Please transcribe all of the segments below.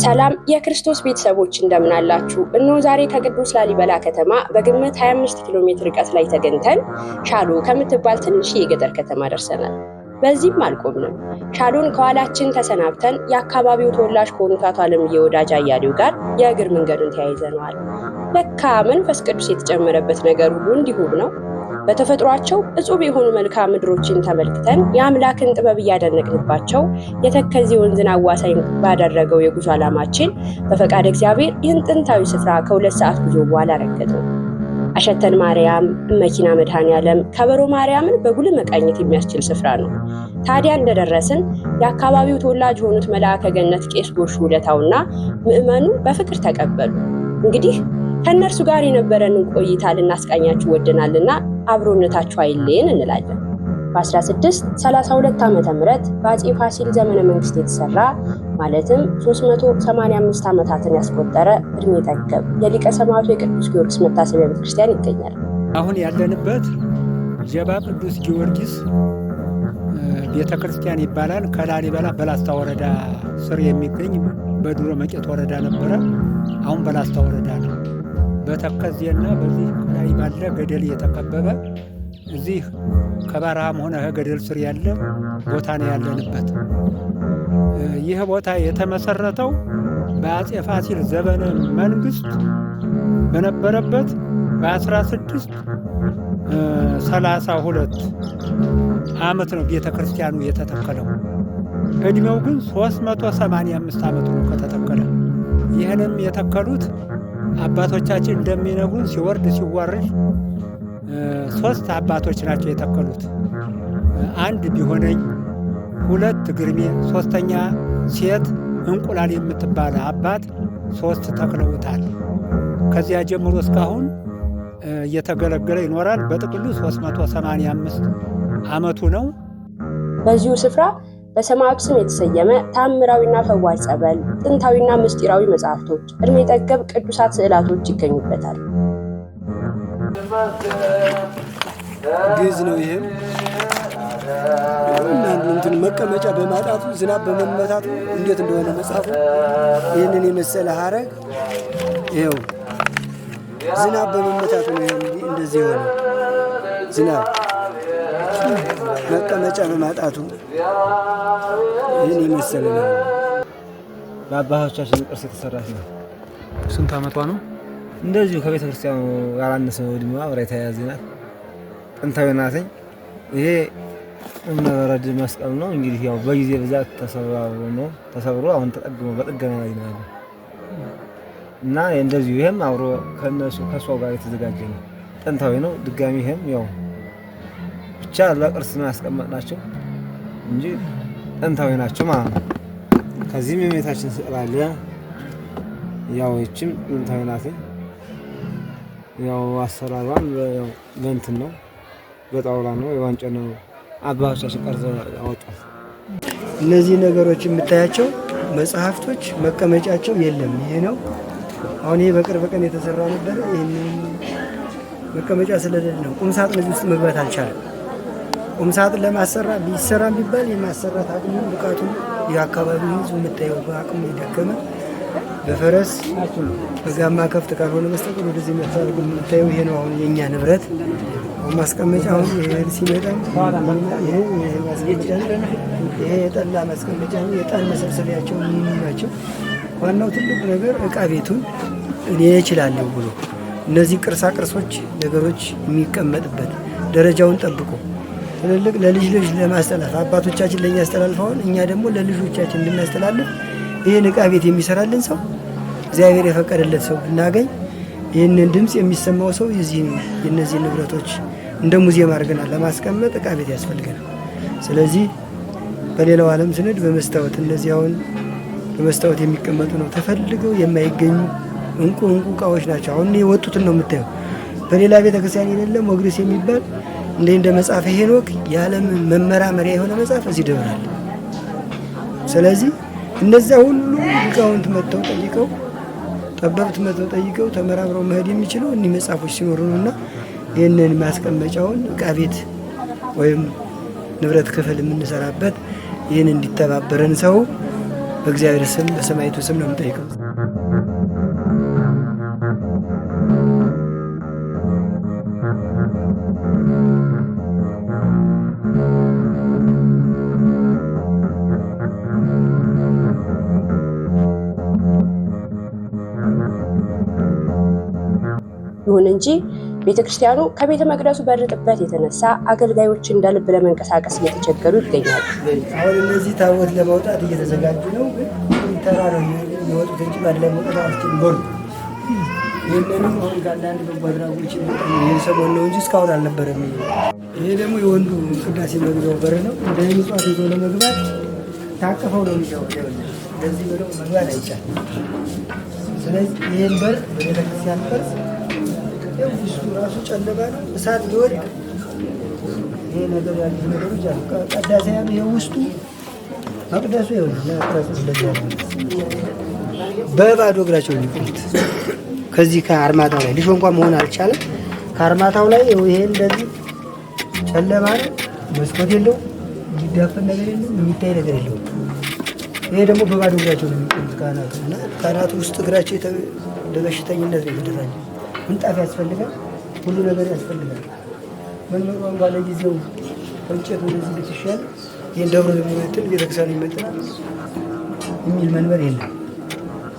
ሰላም የክርስቶስ ቤተሰቦች እንደምን አላችሁ? እነሆ ዛሬ ከቅዱስ ላሊበላ ከተማ በግምት 25 ኪሎ ሜትር ርቀት ላይ ተገኝተን ሻሎ ከምትባል ትንሽ የገጠር ከተማ ደርሰናል። በዚህም አልቆምንም። ሻሎን ከኋላችን ተሰናብተን የአካባቢው ተወላጅ ከሆኑት አቶ አለምዬ ወዳጅ አያሌው ጋር የእግር መንገዱን ተያይዘነዋል። ለካ መንፈስ ቅዱስ የተጨመረበት ነገር ሁሉ እንዲሁ ነው። በተፈጥሯቸው እጹብ የሆኑ መልክዓ ምድሮችን ተመልክተን የአምላክን ጥበብ እያደነቅንባቸው የተከዜ ወንዝን አዋሳኝ ባደረገው የጉዞ ዓላማችን በፈቃድ እግዚአብሔር ይህን ጥንታዊ ስፍራ ከ2 ሰዓት ጉዞ በኋላ ረገጥን። አሸተን ማርያም፣ መኪና መድኃኔዓለም፣ ከበሮ ማርያምን በጉልህ መቃኘት የሚያስችል ስፍራ ነው። ታዲያ እንደደረስን የአካባቢው ተወላጅ የሆኑት መልአከ ገነት ቄስ ጎሹ ውለታውና ምዕመኑ በፍቅር ተቀበሉ። እንግዲህ ከእነርሱ ጋር የነበረንን ቆይታ ልናስቃኛችሁ ወደናልና አብሮነታችሁ አይለየን እንላለን። በ1632 ዓመተ ምህረት በአፄ ፋሲል ዘመነ መንግስት የተሰራ ማለትም 385 ዓመታትን ያስቆጠረ እድሜ ጠገብ የሊቀ ሰማዕቱ የቅዱስ ጊዮርጊስ መታሰቢያ ቤተክርስቲያን ይገኛል። አሁን ያለንበት ጀባ ቅዱስ ጊዮርጊስ ቤተክርስቲያን ይባላል። ከላሊበላ በላስታ ወረዳ ስር የሚገኝ በድሮ መቄት ወረዳ ነበረ። አሁን በላስታ ወረዳ ነው። በተከዜና በዚህ ላይ ባለ ገደል የተከበበ እዚህ ከባራም ሆነ ገደል ስር ያለ ቦታ ነው ያለንበት። ይህ ቦታ የተመሰረተው በአፄ ፋሲል ዘመነ መንግስት በነበረበት በ1632 ዓመት ነው ቤተክርስቲያኑ የተተከለው። እድሜው ግን 385 ዓመት ነው ከተተከለ። ይህንም የተከሉት አባቶቻችን እንደሚነግሩን ሲወርድ ሲዋረድ 3 አባቶች ናቸው የተከሉት። 1 ቢሆነኝ፣ 2 ግርሜ፣ 3ኛ ሴት እንቁላል የምትባል አባት 3 ተክለውታል። ከዚያ ጀምሮ እስካሁን እየተገለገለ ይኖራል። በጥቅሉ 385 ዓመቱ ነው። በዚሁ ስፍራ በሰማዕቱ ስም የተሰየመ ታምራዊና ፈዋሽ ጸበል፣ ጥንታዊና ምስጢራዊ መጽሐፍቶች፣ እድሜ ጠገብ ቅዱሳት ስዕላቶች ይገኙበታል። ግዕዝ ነው። ይሄም እንትን መቀመጫ በማጣቱ ዝናብ በመመታቱ እንዴት እንደሆነ መጽሐፉ ይህንን የመሰለ ሐረግ ይኸው ዝናብ በመመታቱ ነው እንደዚህ የሆነ ዝናብ መቀመጫ በማጣቱ ይህን የመሰለ ነው። በአባቶቻችን ቅርስ የተሰራች ነው። ስንት ዓመቷ ነው? እንደዚሁ ከቤተ ክርስቲያኑ ያላነሰ ዕድሜዋ አብራ የተያያዘ ናት። ጥንታዊ ናትኝ። ይሄ እምነበረድ መስቀል ነው። እንግዲህ ያው በጊዜ ብዛት ተሰብሮ አሁን ተጠግሞ በጥገና ላይ ነው ያለው እና እንደዚሁ ይሄም አብሮ ከእሷ ጋር የተዘጋጀ ነው። ጥንታዊ ነው። ድጋሚ ይሄም ያው ብቻ ለቅርስ ነው ያስቀመጥናቸው እንጂ ጥንታዊ ናቸው ማለት ነው። ከዚህም የቤታችን ስዕል አለ። ያው እቺም ጥንታዊ ናት። ያው አሰራሯን ያው በእንትን ነው፣ በጣውላ ነው፣ የዋንጫ ነው። አባቶቻችን ቀርጸው ያወጣል። እነዚህ ነገሮች የምታያቸው መጽሐፍቶች መቀመጫቸው የለም። ይሄ ነው አሁን ይሄ በቅርብ ቀን የተሰራ ነበር። ይሄንን መቀመጫ ስለሌለ ነው ቁም ሳጥን ውስጥ መግባት አልቻለም። ቁም ሳጥን ለማሰራት ቢሰራ ቢባል የማሰራት አቅሙ ብቃቱ የአካባቢው ሕዝብ የምታየው በአቅሙ የደከመ በፈረስ በጋማ ከፍት ካልሆነ በስተቀር ወደዚህ መታደርጉ የምታየው ይሄ ነው። አሁን የኛ ንብረት ማስቀመጫ አሁን ይሄ ሲመጣ ይሄ ማስቀመጫ ይሄ የጠላ ማስቀመጫ የጣን መሰብሰቢያቸው ናቸው። ዋናው ትልቁ ነገር ዕቃ ቤቱን እኔ እችላለሁ ብሎ እነዚህ ቅርሳ ቅርሶች ነገሮች የሚቀመጥበት ደረጃውን ጠብቆ ትልልቅ ለልጅ ልጅ ለማስተላለፍ አባቶቻችን ለኛ አስተላልፈዋል። እኛ ደግሞ ለልጆቻችን እንድናስተላልፍ ይህን ዕቃ ቤት የሚሰራልን ሰው እግዚአብሔር የፈቀደለት ሰው ብናገኝ ይህንን ድምፅ የሚሰማው ሰው የነዚህ ንብረቶች እንደ ሙዚየም አድርገናል ለማስቀመጥ ዕቃ ቤት ያስፈልገናል። ስለዚህ በሌላው ዓለም ስንድ በመስታወት እነዚህ አሁን በመስታወት የሚቀመጡ ነው ተፈልገው የማይገኙ እንቁ ዕቃዎች ናቸው። አሁን የወጡትን ነው የምታየው። በሌላ ቤተክርስቲያን የሌለ ሞግሪስ የሚባል እንደ መጽሐፈ ሄኖክ የዓለም መመራመሪያ የሆነ መጽሐፍ እዚህ ደብራል። ስለዚህ እነዚያ ሁሉ ሊቃውንት መጥተው ጠይቀው ጠበብት መጥተው ጠይቀው ተመራምረው መሄድ የሚችሉ እኒህ መጽሐፎች ሲኖሩ ነውና ይህንን ማስቀመጫውን ዕቃ ቤት ወይም ንብረት ክፍል የምንሰራበት ይህን እንዲተባበረን ሰው በእግዚአብሔር ስም በሰማይቱ ስም ነው የምጠይቀው። ይሁን እንጂ ቤተክርስቲያኑ ከቤተ መቅደሱ በር ጥበት የተነሳ አገልጋዮች እንደ ልብ ለመንቀሳቀስ እየተቸገሩ ይገኛሉ። አሁን እነዚህ ታቦት ለማውጣት እየተዘጋጁ ነው፣ ግን ተራ ነው የወጡት እንጂ ባድ ላይ መውጣት አልችልም። በሩ ይህንንም አሁን ከአንዳንድ በጎ አድራጎች ይህን ሰሞን ነው እንጂ እስካሁን አልነበረም። ይሄ ደግሞ የወንዱ ቅዳሴ መግቢያው በር ነው። እንደ ምጽዋት ይዞ ለመግባት ታቅፈው ነው የሚገቡ። እንደዚህ ብለው መግባት አይቻልም። ስለዚህ ይህን በር በቤተክርስቲያን ቅርጽ ውስጡ ራሱ ጨለማ ነው። እሳት ቢወድ ይሄ ነገር ያሉት ነገሮች አሉ። ቀዳሴያም ይሄ ውስጡ መቅደሱ ይኸውልህ ስለዚህ በባዶ እግራቸው የሚቆሙት ከዚህ ከአርማታው ላይ ልሾ እንኳን መሆን አልቻለም። ከአርማታው ላይ ይሄ እንደዚህ ጨለማ ነው። መስኮት የለው፣ የሚዳፈን ነገር የለም፣ የሚታይ ነገር የለውም። ይሄ ደግሞ በባዶ እግራቸው ነው የሚቆሙት ካህናቱ እና ካህናቱ ውስጥ እግራቸው ለበሽተኝነት ነው የተደራጀ። ምንጣፍ ያስፈልጋል፣ ሁሉ ነገር ያስፈልጋል። መንበሯን ባለ ጊዜው እንጨት ወደዚህ ብትሻል ይህን ደብረ የሚመጥን ቤተክርስቲያን ይመጥናል የሚል መንበር የለም።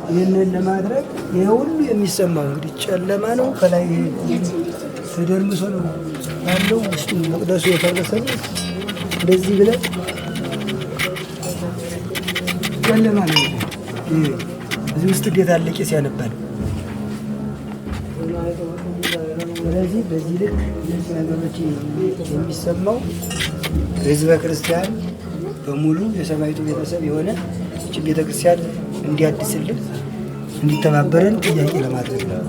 ይህንን ለማድረግ ይህ ሁሉ የሚሰማው እንግዲህ ጨለማ ነው። ከላይ ተደርምሶ ነው ያለው። ውስጡ መቅደሱ የፈረሰ ነው። እንደዚህ ብለን ጨለማ ነው። እዚህ ውስጥ ጌታ አለቄ ሲያነባል። ስለዚህ በዚህ ልክ ነገሮች የሚሰማው ህዝበ ክርስቲያን በሙሉ የሰማይቱ ቤተሰብ የሆነ ይህችን ቤተክርስቲያን እንዲያድስልን እንዲተባበረን ጥያቄ ለማድረግ ነው።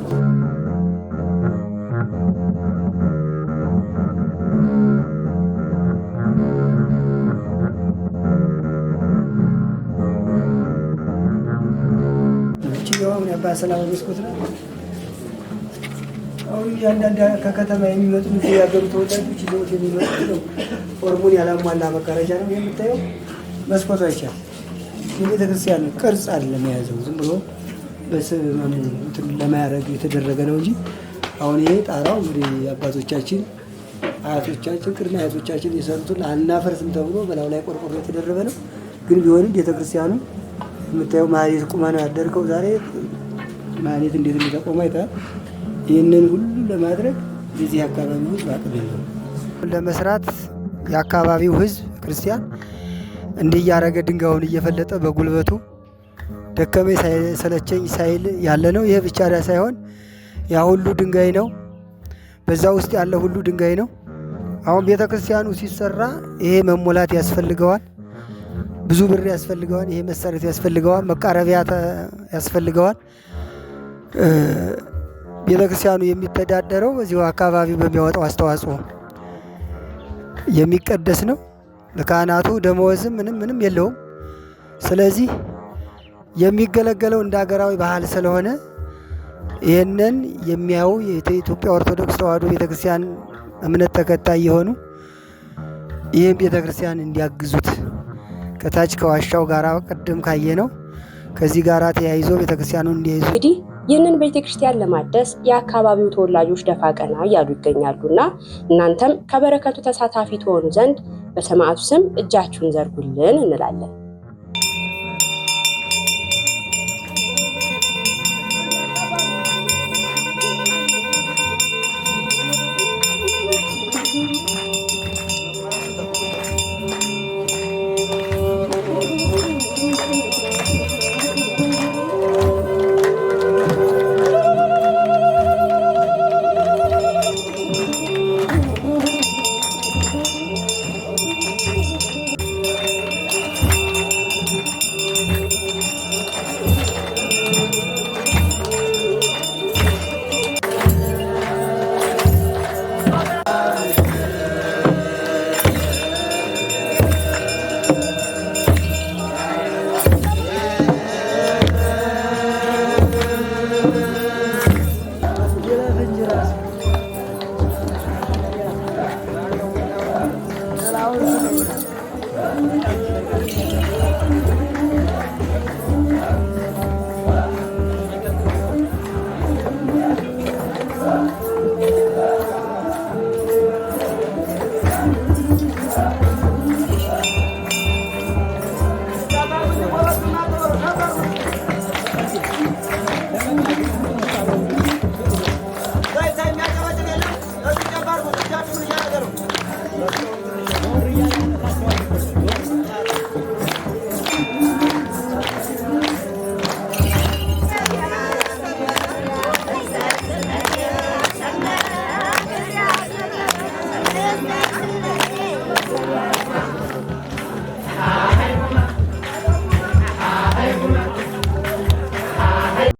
እችኛውም የአባ ሰላማ መስኮት ነው። አሁን እያንዳንድ ከከተማ የሚመጡ የሀገሩ ተወላጆች ይዘውት የሚመጡት ነው። ፎርሙን ያላሟላ መጋረጃ ነው የምታየው። መስኮቱ አይቻልም። የቤተክርስቲያን ቅርጽ አለ የያዘው ዝም ብሎ በስመሙ ለማያረግ የተደረገ ነው እንጂ አሁን ይሄ ጣራው እንግዲህ አባቶቻችን አያቶቻችን ቅድመ አያቶቻችን የሰሩትን አናፈርስም ተብሎ በላዩ ላይ ቆርቆሮ የተደረበ ነው። ግን ቢሆንም ቤተክርስቲያኑ የምታየው ማህሌት ቁማ ነው ያደርከው። ዛሬ ማህሌት እንዴት እንደተቆመ አይተሃል። ይህንን ሁሉ ለማድረግ የዚህ አካባቢ ህዝብ አቅም የለውም። ለመስራት የአካባቢው ህዝብ ክርስቲያን እንዲህ እያደረገ ድንጋዩን እየፈለጠ በጉልበቱ ደከመኝ ሰለቸኝ ሳይል ያለ ነው። ይህ ብቻ ሳይሆን ያ ሁሉ ድንጋይ ነው። በዛ ውስጥ ያለ ሁሉ ድንጋይ ነው። አሁን ቤተ ክርስቲያኑ ሲሰራ ይሄ መሞላት ያስፈልገዋል። ብዙ ብር ያስፈልገዋል። ይሄ መሰረት ያስፈልገዋል። መቃረቢያ ያስፈልገዋል። ቤተ ክርስቲያኑ የሚተዳደረው በዚሁ አካባቢ በሚያወጣው አስተዋጽኦ የሚቀደስ ነው። ለካህናቱ ደመወዝም ምንም የለውም። ስለዚህ የሚገለገለው እንደ ሀገራዊ ባህል ስለሆነ ይህንን የሚያዩ የኢትዮጵያ ኦርቶዶክስ ተዋሕዶ ቤተክርስቲያን እምነት ተከታይ የሆኑ ይህም ቤተክርስቲያን እንዲያግዙት ከታች ከዋሻው ጋር ቅድም ካየ ነው ከዚህ ጋር ተያይዞ ቤተክርስቲያኑን እንዲያይዙ እንግዲህ ይህንን ቤተክርስቲያን ለማደስ የአካባቢው ተወላጆች ደፋ ቀና እያሉ ይገኛሉና እናንተም ከበረከቱ ተሳታፊ ትሆኑ ዘንድ በሰማዕቱ ስም እጃችሁን ዘርጉልን እንላለን።